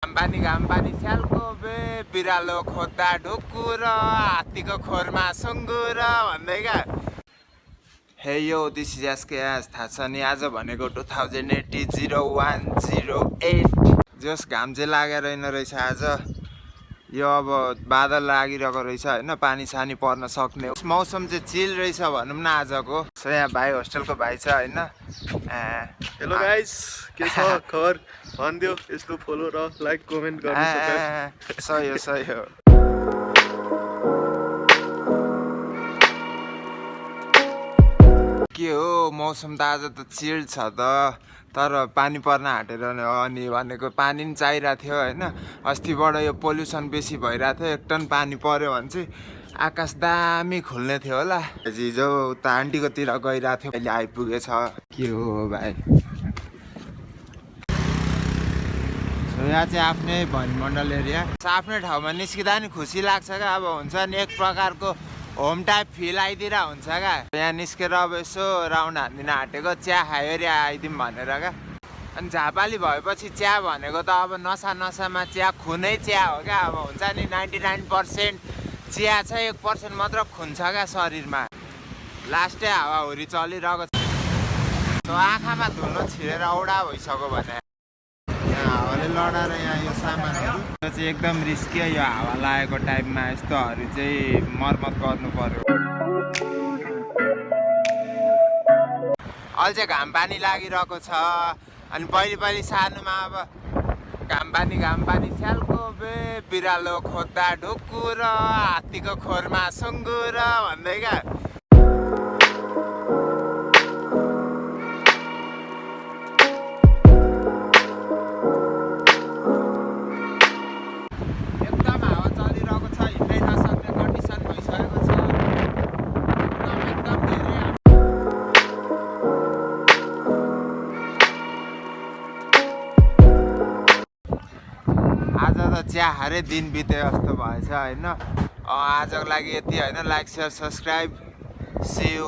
घामपानी स्यालको बे बिरालो खोज्दा ढुकुर हात्तीको खोरमा सुँगुर भन्दै क्या। हे यो दिस इज एसकेएस थाहा छ नि आज भनेको 2080-0108 जस घाम चाहिँ लागेर रहेछ आज। यो अब बादल लागिरहेको रहेछ होइन, पानी सानी पर्न सक्ने मौसम चाहिँ चिल रहेछ भनौँ न आजको। सो यहाँ भाइ होस्टेलको भाइ छ होइन। हेलो गाइस, के छ खबर भनिदियो, यस्तो फलो र लाइक कमेन्ट गर्नु सही हो। के हो मौसम त आज त चिल छ त, तर पानी पर्न आँटेर अनि भनेको पानी पनि चाहिरहेको थियो होइन। अस्तिबाट यो पोल्युसन बेसी भइरहेको थियो, एक टन पानी पर्यो भने चाहिँ आकाश दामी खुल्ने थियो होला। हिजो उता आन्टीकोतिर गइरहेको थियो, अहिले आइपुगेछ। के हो भाइ, यहाँ चाहिँ आफ्नै भनिमण्डल एरिया, आफ्नै ठाउँमा निस्किँदा नि खुसी लाग्छ क्या। अब हुन्छ नि एक प्रकारको होम टाइप फिल आइदिएर हुन्छ क्या। यहाँ निस्केर अब यसो राउन्ड हान्दिन आँटेको, चिया खायो अरे आइदिउँ भनेर क्या। अनि झापाली भएपछि चिया भनेको त अब नसामा चिया, खुनै चिया हो क्या। अब हुन्छ नि 99% चिया छ, 1% मात्र खुन छ क्या शरीरमा। लास्टै हावाहुरी चलिरहेको छ, आँखामा धुलो छिरेर औडा भइसक्यो भने हावाले लडाएर यहाँ यो सामानहरू चाहिँ एकदम रिस्की। यो हावा लागेको टाइममा यस्तोहरू चाहिँ मर्मत गर्नु पर्यो। अहिले चाहिँ घाम पानी लागिरहेको छ। अनि पहिले सानोमा अब घामपानी स्यालको बे बिरालो खोज्दा ढुकुर हात्तीको खोरमा सुँगुर भन्दै क्या। आज त चिया हारे दिन बिते जस्तो भएछ होइन। आजको लागि यति होइन। Like, share, subscribe, see you.